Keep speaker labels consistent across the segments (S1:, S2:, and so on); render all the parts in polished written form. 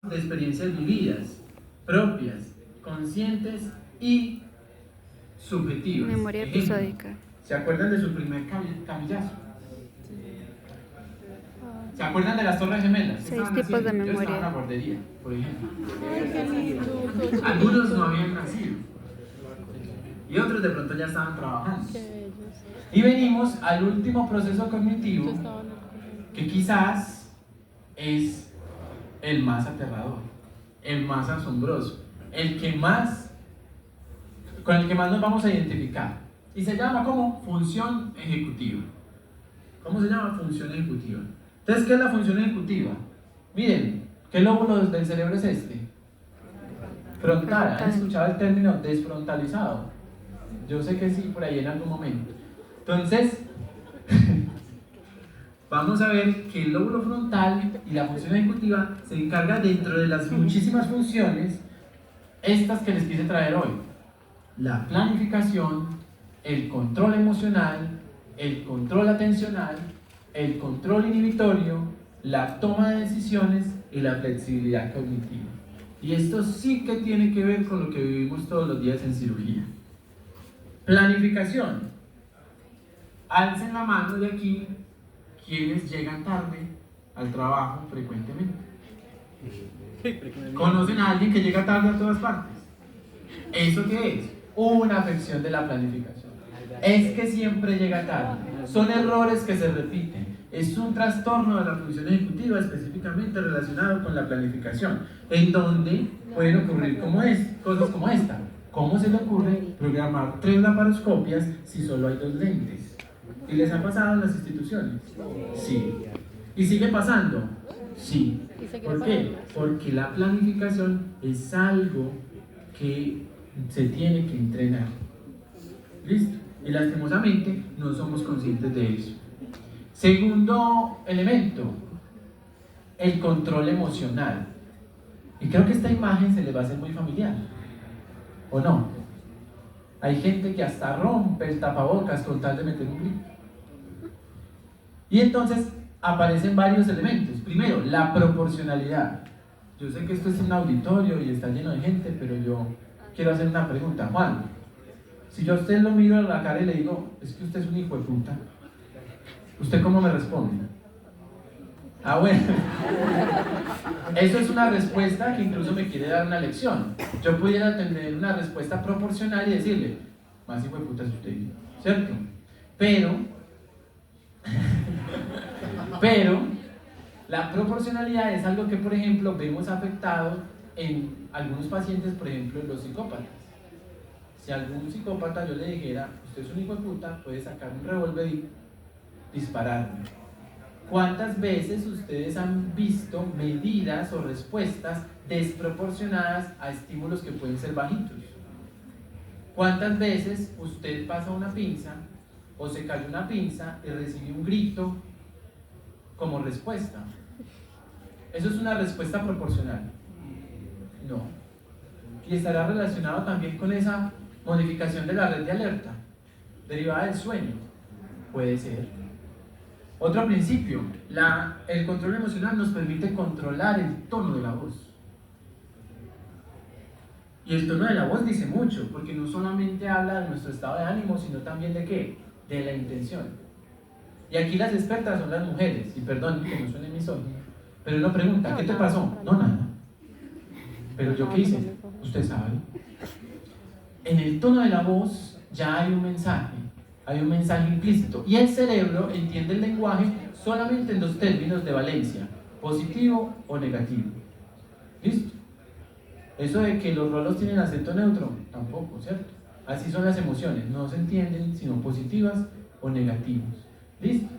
S1: de experiencias vividas, propias, conscientes y subjetivas.
S2: Memoria
S1: Ejemplo,
S2: episódica.
S1: ¿se acuerdan de su primer camillazo? ¿Se acuerdan de las Torres Gemelas? ¿Qué
S2: 6
S1: estaban
S2: tipos de
S1: haciendo? Yo estaba en
S2: memoria.
S1: la guardería, por ejemplo.
S3: Ay, qué lindo.
S1: Algunos no habían nacido y otros de pronto ya estaban trabajando.
S3: Qué bellos.
S1: Y venimos al último proceso
S3: Yo
S1: cognitivo,
S3: estaba en el colegio.
S1: que quizás es el más aterrador, el más asombroso, el que más, con el que más nos vamos a identificar. Y se llama como función ejecutiva. ¿Cómo se llama? Función ejecutiva. Entonces, ¿qué es la función ejecutiva? Miren, ¿qué lóbulo del cerebro es este? Frontal. ¿Han escuchado el término desfrontalizado? Yo sé que sí, por ahí en algún momento. Entonces, vamos a ver que el lóbulo frontal y la función ejecutiva se encarga dentro de las muchísimas funciones, estas que les quise traer hoy. La planificación, el control emocional, el control atencional, el control inhibitorio, la toma de decisiones y la flexibilidad cognitiva. Y esto sí que tiene que ver con lo que vivimos todos los días en cirugía. Planificación. Alcen la mano de aquí quienes llegan tarde al trabajo frecuentemente. ¿Conocen a alguien que llega tarde a todas partes? ¿Eso qué es? Una afección de la planificación. Es que siempre llega tarde. Son errores que se repiten. Es un trastorno de la función ejecutiva específicamente relacionado con la planificación, en donde pueden ocurrir cosas como esta. ¿Cómo se le ocurre programar 3 laparoscopias si solo hay 2 lentes? ¿Y les ha pasado en las instituciones? Sí. ¿Y sigue pasando? Sí. ¿Por qué? Porque la planificación es algo que se tiene que entrenar. ¿Listo? Y lastimosamente no somos conscientes de eso. Segundo elemento, el control emocional. Y creo que esta imagen se les va a hacer muy familiar, ¿o no? Hay gente que hasta rompe el tapabocas con tal de meter un grito. Y entonces aparecen varios elementos. Primero, la proporcionalidad. Yo sé que esto es un auditorio y está lleno de gente, pero yo quiero hacer una pregunta. Juan, si yo a usted lo miro a la cara y le digo, es que usted es un hijo de puta, ¿usted cómo me responde? Ah, bueno. Eso es una respuesta que incluso me quiere dar una lección. Yo pudiera tener una respuesta proporcional y decirle, más hijo de puta es usted, ¿cierto? Pero la proporcionalidad es algo que, por ejemplo, vemos afectado en algunos pacientes, por ejemplo, en los psicópatas. Si a algún psicópata yo le dijera, usted es un hijo de puta, puede sacar un revólver y dispararme. ¿Cuántas veces ustedes han visto medidas o respuestas desproporcionadas a estímulos que pueden ser bajitos? ¿Cuántas veces usted pasa una pinza o se cayó una pinza y recibe un grito como respuesta? ¿Eso es una respuesta proporcional? No. Y estará relacionado también con esa modificación de la red de alerta derivada del sueño. Puede ser. Otro principio, el control emocional nos permite controlar el tono de la voz. Y el tono de la voz dice mucho, porque no solamente habla de nuestro estado de ánimo, sino también de ¿qué? De la intención. Y aquí las expertas son las mujeres, y perdón que no suene misógino, pero uno pregunta, ¿qué te pasó? No, nada. ¿Pero yo qué hice? Usted sabe. En el tono de la voz ya hay un mensaje implícito, y el cerebro entiende el lenguaje solamente en 2 términos de valencia, positivo o negativo. ¿Listo? Eso de que los rolos tienen acento neutro, tampoco, ¿cierto? Así son las emociones, no se entienden sino positivas o negativas. ¿Listo?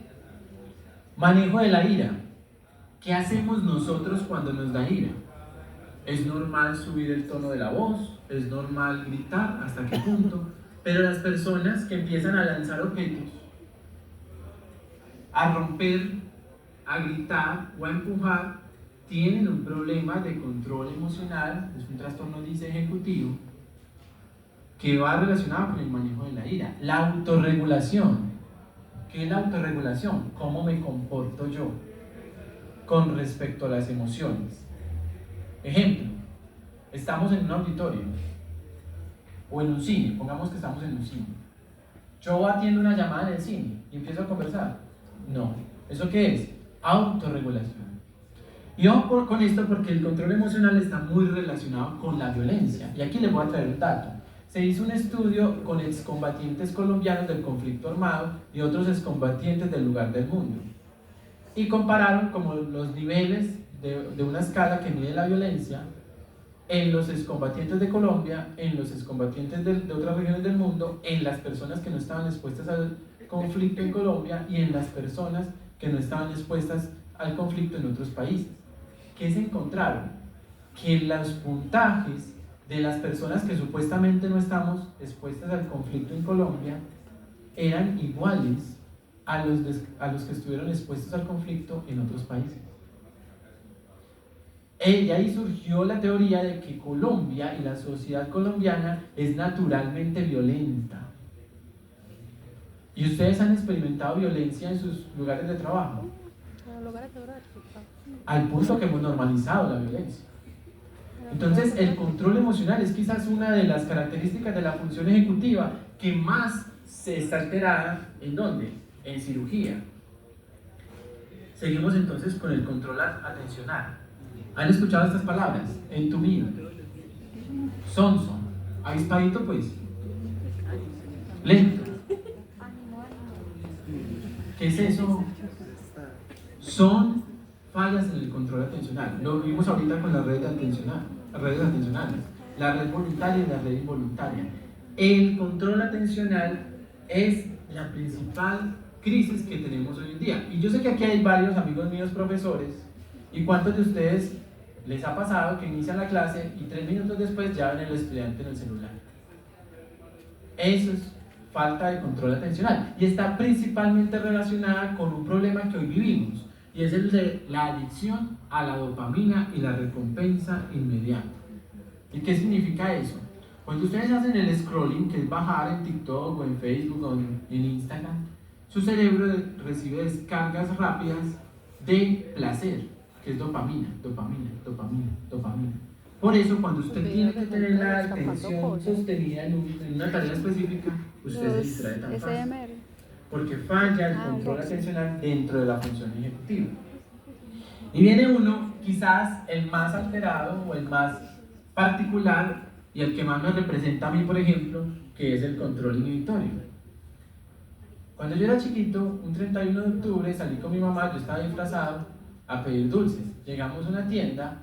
S1: Manejo de la ira. ¿Qué hacemos nosotros cuando nos da ira? Es normal subir el tono de la voz, es normal gritar, ¿hasta qué punto? Pero las personas que empiezan a lanzar objetos, a romper, a gritar o a empujar, tienen un problema de control emocional, es un trastorno disejecutivo, que va relacionado con el manejo de la ira. La autorregulación. ¿Qué es la autorregulación? ¿Cómo me comporto yo con respecto a las emociones? Ejemplo, estamos en un auditorio o en un cine, pongamos que estamos en un cine. Yo atiendo una llamada en el cine y empiezo a conversar. No. ¿Eso qué es? Autorregulación. Y ojo con esto porque el control emocional está muy relacionado con la violencia. Y aquí les voy a traer un dato. Se hizo un estudio con excombatientes colombianos del conflicto armado y otros excombatientes del lugar del mundo. Y compararon como los niveles de una escala que mide la violencia en los excombatientes de Colombia, en los excombatientes de otras regiones del mundo, en las personas que no estaban expuestas al conflicto en Colombia y en las personas que no estaban expuestas al conflicto en otros países. ¿Qué se encontraron? Que los puntajes de las personas que supuestamente no estamos expuestas al conflicto en Colombia eran iguales a los que estuvieron expuestos al conflicto en otros países. Y ahí surgió la teoría de que Colombia y la sociedad colombiana es naturalmente violenta. ¿Y ustedes han experimentado violencia en sus lugares de trabajo? Al punto que hemos normalizado la violencia. Entonces, el control emocional es quizás una de las características de la función ejecutiva que más se está alterada. ¿En dónde? En cirugía. Seguimos entonces con el control atencional. ¿Han escuchado estas palabras? Entumido, sonso, avispadito pues, lento. ¿Qué es eso? Son fallas en el control atencional. Lo vimos ahorita con las redes atencionales, la red voluntaria y la red involuntaria. El control atencional es la principal crisis que tenemos hoy en día. Y yo sé que aquí hay varios amigos míos profesores. ¿Y cuántos de ustedes les ha pasado que inician la clase y 3 minutos después ya ven al estudiante en el celular? Eso es falta de control atencional y está principalmente relacionada con un problema que hoy vivimos y es el de la adicción a la dopamina y la recompensa inmediata. ¿Y qué significa eso? Cuando ustedes hacen el scrolling, que es bajar en TikTok o en Facebook o en Instagram, su cerebro recibe descargas rápidas de placer, que es dopamina, dopamina, dopamina, dopamina. Por eso, cuando usted tiene que tener la atención sostenida en una tarea específica, usted se distrae tan fácil, porque falla el control atencional dentro de la función ejecutiva. Y viene uno, quizás el más alterado o el más particular y el que más me representa a mí, por ejemplo, que es el control inhibitorio. Cuando yo era chiquito, un 31 de octubre salí con mi mamá, yo estaba disfrazado a pedir dulces. Llegamos a una tienda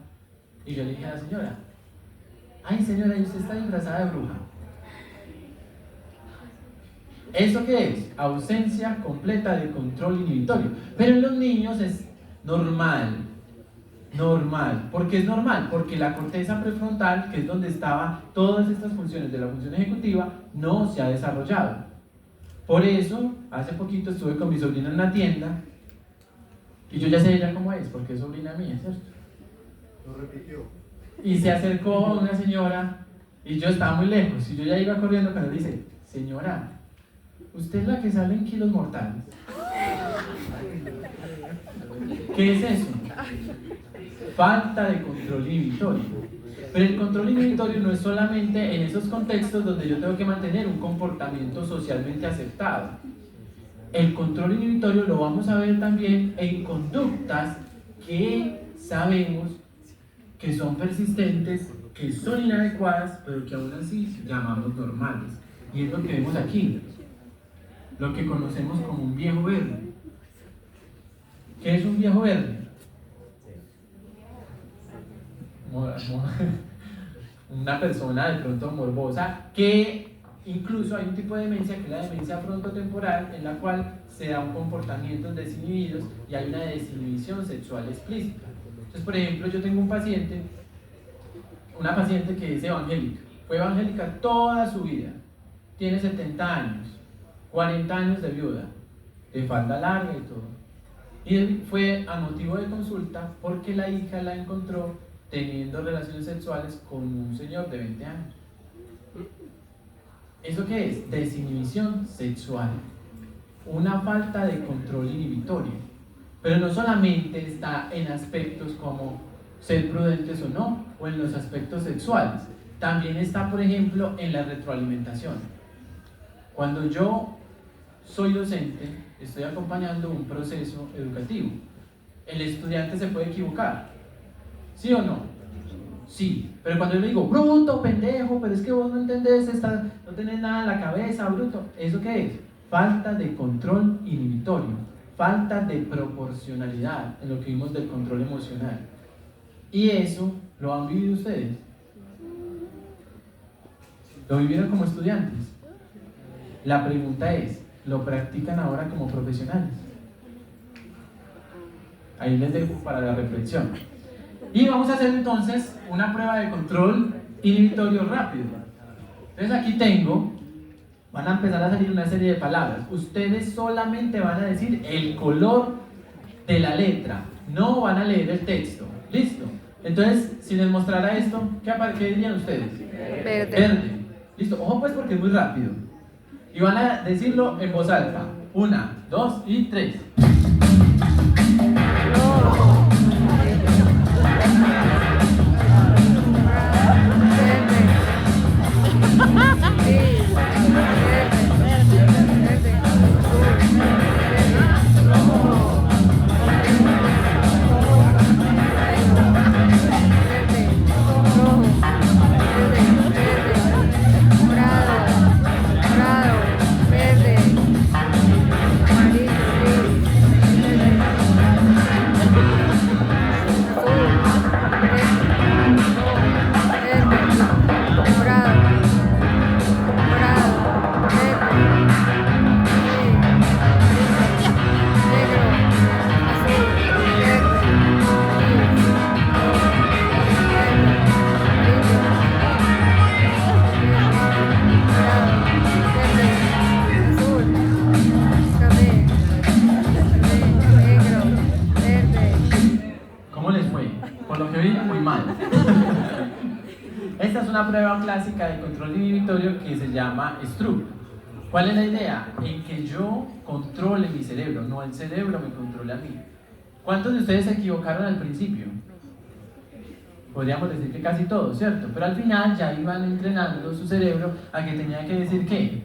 S1: y yo le dije a la señora: ay señora, ¿y usted está disfrazada de bruja? ¿Eso qué es? Ausencia completa de control inhibitorio. Pero en los niños es normal. Normal. ¿Por qué es normal? Porque la corteza prefrontal, que es donde estaban todas estas funciones de la función ejecutiva, no se ha desarrollado. Por eso, hace poquito estuve con mi sobrina en la tienda y yo ya sé ella cómo es, porque es sobrina mía, ¿cierto?
S2: Lo repitió.
S1: Y se acercó a una señora y yo estaba muy lejos y yo ya iba corriendo cuando dice: señora, usted es la que sale en Kilos Mortales. ¿Qué es eso? Falta de control inhibitorio. Pero el control inhibitorio no es solamente en esos contextos donde yo tengo que mantener un comportamiento socialmente aceptado. El control inhibitorio lo vamos a ver también en conductas que sabemos que son persistentes, que son inadecuadas, pero que aún así llamamos normales. Y es lo que vemos aquí, lo que conocemos como un viejo verde. ¿Qué es un viejo verde? Una persona de pronto morbosa, que incluso hay un tipo de demencia que es la demencia frontotemporal, en la cual se da un comportamiento desinhibidos y hay una desinhibición sexual explícita. Entonces, por ejemplo, yo tengo una paciente que es evangélica, fue evangélica toda su vida, tiene 70 años, 40 años de viuda, de falda larga y todo. Y él fue a motivo de consulta porque la hija la encontró teniendo relaciones sexuales con un señor de 20 años. ¿Eso qué es? Desinhibición sexual. Una falta de control inhibitorio. Pero no solamente está en aspectos como ser prudentes o no, o en los aspectos sexuales. También está, por ejemplo, en la retroalimentación. Cuando yo soy docente, estoy acompañando un proceso educativo. El estudiante se puede equivocar, ¿sí o no? Sí, pero cuando yo le digo, bruto, pendejo, pero es que vos no entendés, no tenés nada en la cabeza, bruto, ¿eso qué es? Falta de control inhibitorio, falta de proporcionalidad en lo que vimos del control emocional. Y eso lo han vivido ustedes. Lo vivieron como estudiantes. La pregunta es, ¿lo practican ahora como profesionales? Ahí les dejo para la reflexión. Y vamos a hacer entonces una prueba de control inhibitorio rápido. Entonces aquí van a empezar a salir una serie de palabras. Ustedes solamente van a decir el color de la letra, no van a leer el texto. ¿Listo? Entonces, si les mostrara esto, ¿qué dirían ustedes?
S3: Verde.
S1: Verde. ¿Listo? Ojo pues porque es muy rápido. Y van a decirlo en voz alta. 1, 2 y 3. Esta es una prueba clásica de control inhibitorio que se llama Stroop. ¿Cuál es la idea? En que yo controle mi cerebro, no el cerebro me controla a mí. ¿Cuántos de ustedes se equivocaron al principio? Podríamos decir que casi todos, ¿cierto? Pero al final ya iban entrenando su cerebro a que tenía que decir ¿qué?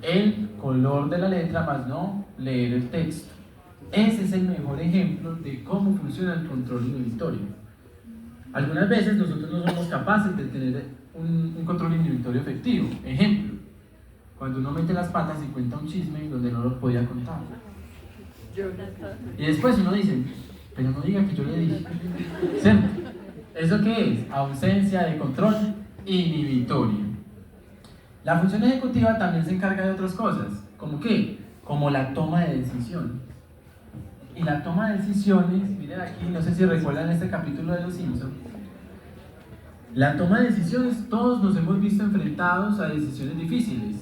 S1: El color de la letra más no leer el texto. Ese es el mejor ejemplo de cómo funciona el control inhibitorio. Algunas veces nosotros no somos capaces de tener un control inhibitorio efectivo. Ejemplo, cuando uno mete las patas y cuenta un chisme donde no lo podía contar. Y después uno dice, pero no diga que yo le dije. ¿Cierto? ¿Eso qué es? Ausencia de control inhibitorio. La función ejecutiva también se encarga de otras cosas. ¿Cómo qué? Como la toma de decisión. Y la toma de decisiones, miren aquí, no sé si recuerdan este capítulo de Los Simpsons. La toma de decisiones, todos nos hemos visto enfrentados a decisiones difíciles.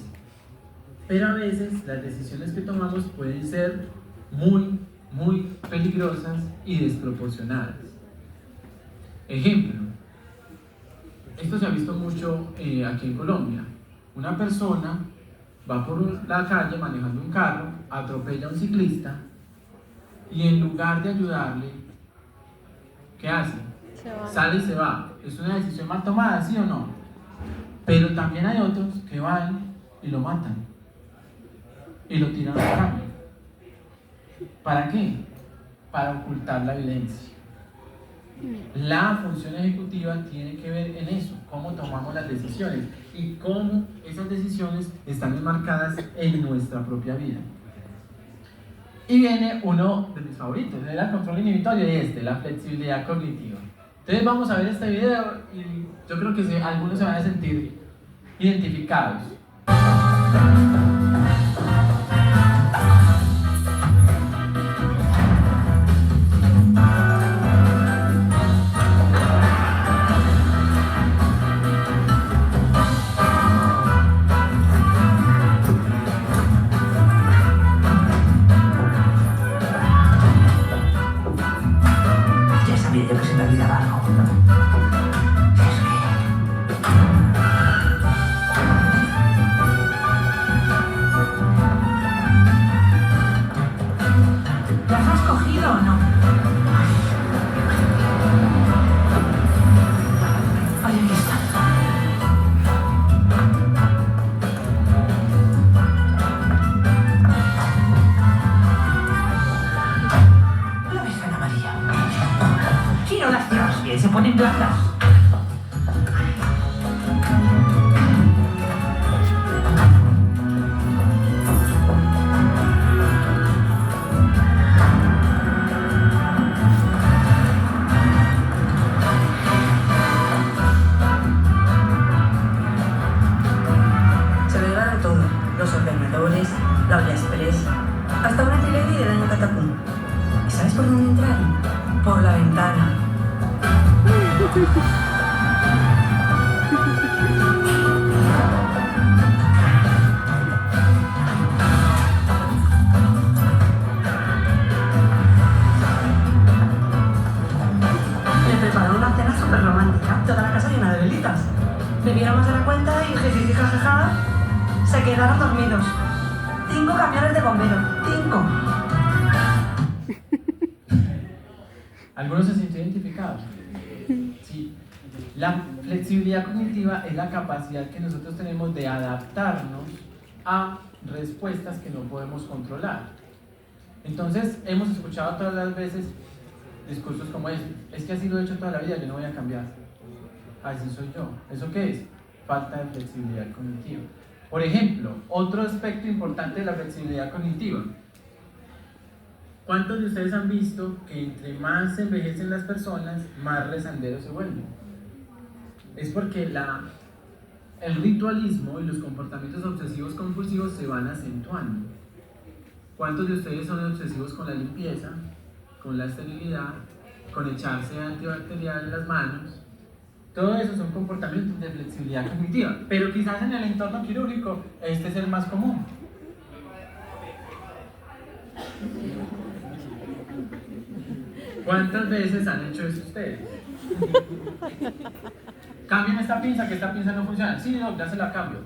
S1: Pero a veces las decisiones que tomamos pueden ser muy, muy peligrosas y desproporcionadas. Ejemplo, esto se ha visto mucho aquí en Colombia. Una persona va por la calle manejando un carro, atropella a un ciclista y en lugar de ayudarle, ¿qué hace? Sale y se va. Es una decisión mal tomada, ¿sí o no? Pero también hay otros que van y lo matan y lo tiran al carro. ¿Para qué? Para ocultar la evidencia. La función ejecutiva tiene que ver en eso, cómo tomamos las decisiones y cómo esas decisiones están enmarcadas en nuestra propia vida. Y viene uno de mis favoritos, el control inhibitorio y la flexibilidad cognitiva. Entonces vamos a ver este video y yo creo que algunos se van a sentir identificados.
S4: Se lo llevaron todo, los ordenadores, la olla express, hasta una tele de daño catapum. ¿Y sabes por dónde entraron? Por la ventana. Le prepararon una cena súper romántica, toda la casa llena de velitas. Bebieron más de la cuenta y jijiji jajaja, se quedaron dormidos. 5 camiones de bomberos, 5.
S1: ¿Algunos se sienten identificados? Sí. La flexibilidad cognitiva es la capacidad que nosotros tenemos de adaptarnos a respuestas que no podemos controlar. Entonces, hemos escuchado todas las veces discursos como es que así lo he hecho toda la vida, yo no voy a cambiar. Así soy yo. ¿Eso qué es? Falta de flexibilidad cognitiva. Por ejemplo, otro aspecto importante de la flexibilidad cognitiva. ¿Cuántos de ustedes han visto que entre más envejecen las personas, más rezanderos se vuelven? Es porque el ritualismo y los comportamientos obsesivos compulsivos se van acentuando. ¿Cuántos de ustedes son obsesivos con la limpieza, con la esterilidad, con echarse antibacterial en las manos? Todo eso son comportamientos de flexibilidad cognitiva, pero quizás en el entorno quirúrgico este es el más común. ¿Cuántas veces han hecho eso ustedes? Cambien esta pinza, que esta pinza no funciona. Sí, no, ya se la cambio.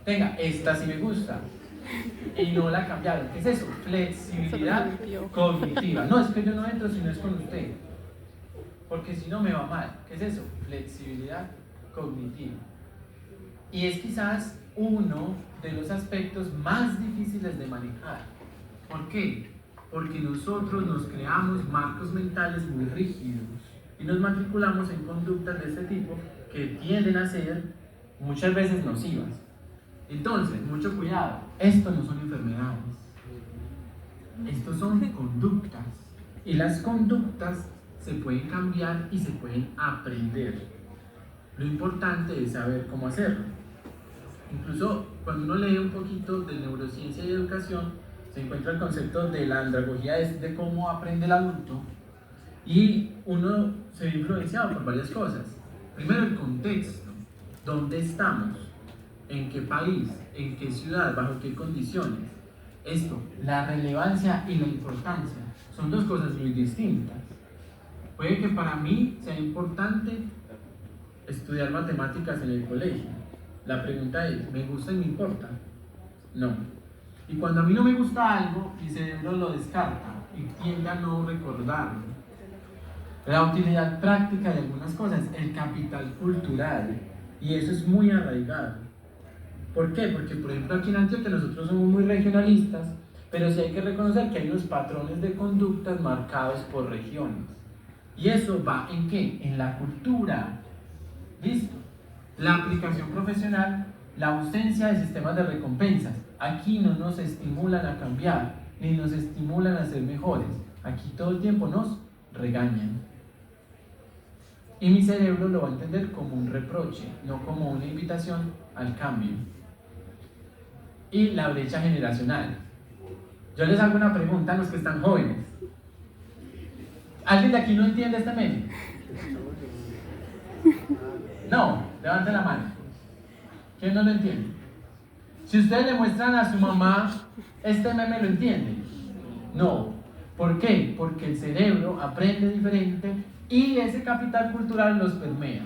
S1: Venga, esta sí me gusta. Y no la cambiaron. ¿Qué es eso? Flexibilidad cognitiva. No, es que yo no entro si no es con usted. Porque si no me va mal. ¿Qué es eso? Flexibilidad cognitiva. Y es quizás uno de los aspectos más difíciles de manejar. ¿Por qué? Porque nosotros nos creamos marcos mentales muy rígidos y nos matriculamos en conductas de este tipo que tienden a ser muchas veces nocivas. Entonces, mucho cuidado, esto no son enfermedades, estos son conductas, y las conductas se pueden cambiar y se pueden aprender. Lo importante es saber cómo hacerlo. Incluso cuando uno lee un poquito de neurociencia y educación, se encuentra el concepto de la andragogía, es de cómo aprende el adulto, y uno se ve influenciado por varias cosas. Primero, el contexto, dónde estamos, en qué país, en qué ciudad, bajo qué condiciones. Esto, la relevancia y la importancia, son dos cosas muy distintas. Puede que para mí sea importante estudiar matemáticas en el colegio. La pregunta es, ¿me gusta y me importa? No. Y cuando a mí no me gusta algo, mi cerebro lo descarta y tiende a no recordarlo. La utilidad práctica de algunas cosas, el capital cultural, y eso es muy arraigado. ¿Por qué? Porque, por ejemplo, aquí en Antioquia nosotros somos muy regionalistas, pero sí hay que reconocer que hay unos patrones de conductas marcados por regiones. ¿Y eso va en qué? En la cultura. ¿Listo? La aplicación profesional, la ausencia de sistemas de recompensas. Aquí no nos estimulan a cambiar, ni nos estimulan a ser mejores. Aquí todo el tiempo nos regañan. Y mi cerebro lo va a entender como un reproche, no como una invitación al cambio. Y la brecha generacional. Yo les hago una pregunta a los que están jóvenes. ¿Alguien de aquí no entiende este meme? No, levanten la mano. ¿Quién no lo entiende? Si ustedes le muestran a su mamá este meme, ¿lo entiende? No. ¿Por qué? Porque el cerebro aprende diferente y ese capital cultural los permea.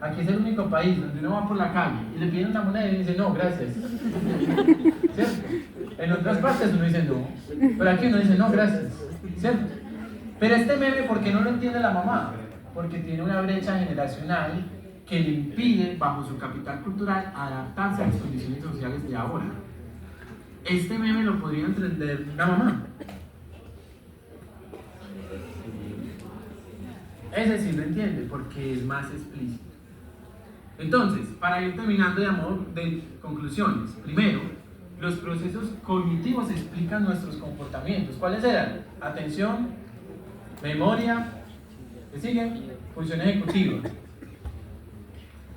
S1: Aquí es el único país donde uno va por la calle y le piden una moneda y dice no, gracias. ¿Cierto? En otras partes uno dice no, pero aquí uno dice no, gracias. ¿Cierto? Pero este meme, ¿por qué no lo entiende la mamá? Porque tiene una brecha generacional que le impide, bajo su capital cultural, adaptarse a las condiciones sociales de ahora. Este meme lo podría entender una mamá. Ese sí lo entiende porque es más explícito. Entonces, para ir terminando de conclusiones, primero, los procesos cognitivos explican nuestros comportamientos. ¿Cuáles eran? Atención, memoria, ¿qué sigue? Función ejecutiva.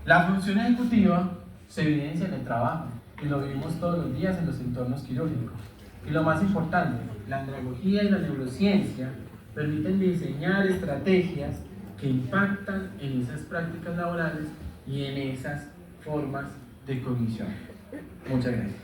S1: La función ejecutiva se evidencia en el trabajo y lo vivimos todos los días en los entornos quirúrgicos. Y lo más importante, la andragogía y la neurociencia permiten diseñar estrategias que impactan en esas prácticas laborales y en esas formas de cognición. Muchas gracias.